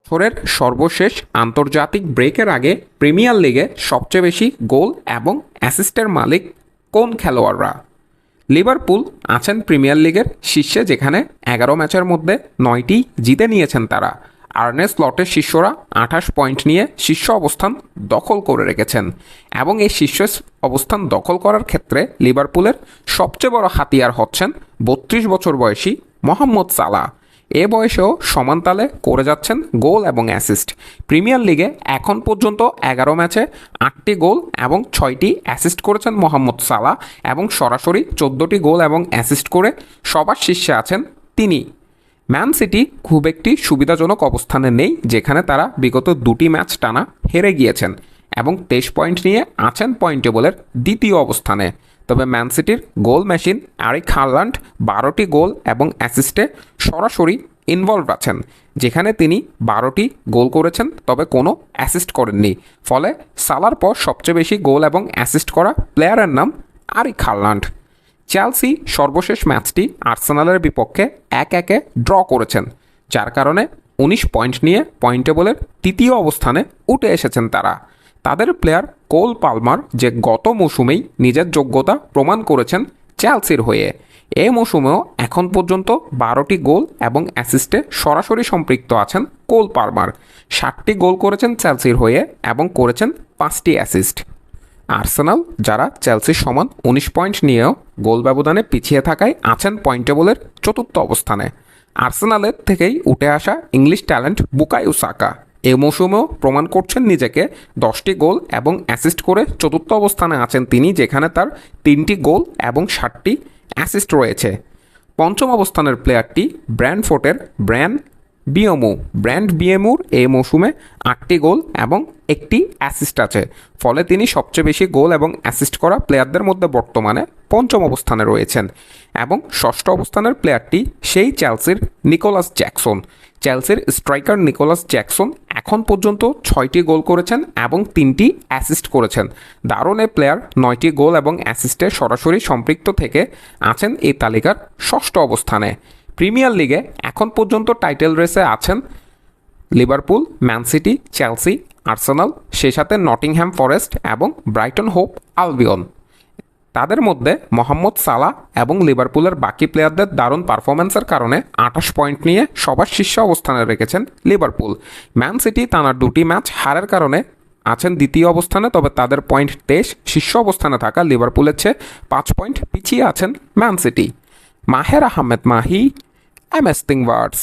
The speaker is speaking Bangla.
বছরের সর্বশেষ আন্তর্জাতিক ব্রেকের আগে প্রিমিয়ার লিগে সবচেয়ে বেশি গোল এবং অ্যাসিস্টের মালিক কোন খেলোয়াড়রা? লিভারপুল আছেন প্রিমিয়ার লিগের শীর্ষে, যেখানে 11 ম্যাচের মধ্যে 9টি জিতে নিয়েছেন তারা। আর্নে স্লটের শিষ্যরা 28 পয়েন্ট নিয়ে শীর্ষ অবস্থান দখল করে রেখেছেন এবং এই শীর্ষ অবস্থান দখল করার ক্ষেত্রে লিভারপুলের সবচেয়ে বড় হাতিয়ার হচ্ছেন 32 বছর বয়সী মোহাম্মদ সালাহ। এ বয়সেও সমান তালে করে যাচ্ছেন গোল এবং অ্যাসিস্ট। প্রিমিয়ার লিগে এখন পর্যন্ত 11 ম্যাচে 8টি গোল এবং 6টি অ্যাসিস্ট করেছেন মোহাম্মদ সালাহ এবং সরাসরি 14টি গোল এবং অ্যাসিস্ট করে সবার শীর্ষে আছেন তিনি। ম্যান সিটি খুব একটি সুবিধাজনক অবস্থানে নেই, যেখানে তারা বিগত 2টি ম্যাচ টানা হেরে গিয়েছেন এবং 23 পয়েন্ট নিয়ে আছেন পয়েন্ট টেবলের দ্বিতীয় অবস্থানে। তবে ম্যান সিটির গোল মেশিন এরিক হালান্ড 12টি গোল এবং অ্যাসিস্টে সরাসরি ইনভলভ আছেন, যেখানে তিনি 12টি গোল করেছেন তবে কোনো অ্যাসিস্ট করেননি। ফলে সালার পর সবচেয়ে বেশি গোল এবং অ্যাসিস্ট করা প্লেয়ারের নাম এরিক হালান্ড। চেলসি সর্বশেষ ম্যাচটি আর্সেনালের বিপক্ষে 1-1 ড্র করেছেন, যার কারণে 19 পয়েন্ট নিয়ে পয়েন্ট টেবলের তৃতীয় অবস্থানে উঠে এসেছেন তারা। তাদের প্লেয়ার কোল পালমার, যে গত মৌসুমেই নিজের যোগ্যতা প্রমাণ করেছেন চেলসির হয়ে, এই মৌসুমেও এখন পর্যন্ত 12টি গোল এবং অ্যাসিস্টে সরাসরি সম্পৃক্ত আছেন কোল পালমার। 60টি গোল করেছেন চেলসির হয়ে এবং করেছেন 5টি অ্যাসিস্ট। আর্সেনাল, যারা চেলসির সমান 19 পয়েন্ট নিয়েও গোল ব্যবধানে পিছিয়ে থাকায় আছেন পয়েন্ট টেবলের চতুর্থ অবস্থানে। আর্সেনালের থেকেই উঠে আসা ইংলিশ ট্যালেন্ট বুকায়ো সাকা এই মৌসুমেও প্রমাণ করছেন নিজেকে। 10টি গোল এবং অ্যাসিস্ট করে চতুর্থ অবস্থানে আছেন তিনি, যেখানে তার 3টি গোল এবং 60টি অ্যাসিস্ট রয়েছে। পঞ্চম অবস্থানের প্লেয়ারটি ব্র্যান্ডফোর্টের ব্র্যান্ড বিএমুর এই মৌসুমে 8টি গোল এবং 1টি অ্যাসিস্ট আছে। ফলে তিনি সবচেয়ে বেশি গোল এবং অ্যাসিস্ট করা প্লেয়ারদের মধ্যে বর্তমানে পঞ্চম অবস্থানে রয়েছেন। এবং ষষ্ঠ অবস্থানের প্লেয়ারটি সেই চেলসির নিকোলাস জ্যাকসন। চেলসির স্ট্রাইকার নিকোলাস জ্যাকসন এখন পর্যন্ত 6টি গোল করেছেন এবং 3টি অ্যাসিস্ট করেছেন। দারুণ এই প্লেয়ার 9টি গোল এবং অ্যাসিস্টে সরাসরি সম্পৃক্ত থেকে আছেন এই তালিকার ষষ্ঠ অবস্থানে। প্রিমিয়ার লিগে এখন পর্যন্ত টাইটেল রেসে আছেন Liverpool, man city, Chelsea, Arsenal, সেই সাথে নটিংহ্যাম ফরেস্ট এবং ব্রাইটন হোভ আলবিয়ন। তাদের মধ্যে মোহাম্মদ সালাহ এবং লিভারপুলের বাকি প্লেয়ারদের দারুণ পারফরম্যান্সের কারণে 28 পয়েন্ট নিয়ে সবার শীর্ষ অবস্থানে রেখেছেন লিভারপুল। ম্যান সিটি টানা 2টি ম্যাচ হারের কারণে আছেন দ্বিতীয় অবস্থানে, তবে তাদের পয়েন্ট 23, শীর্ষ অবস্থানে থাকা লিভারপুলের চেয়ে 5 পয়েন্ট পিছিয়ে আছেন ম্যান সিটি। মাহের আহমেদ মাহি, MS Thingwards।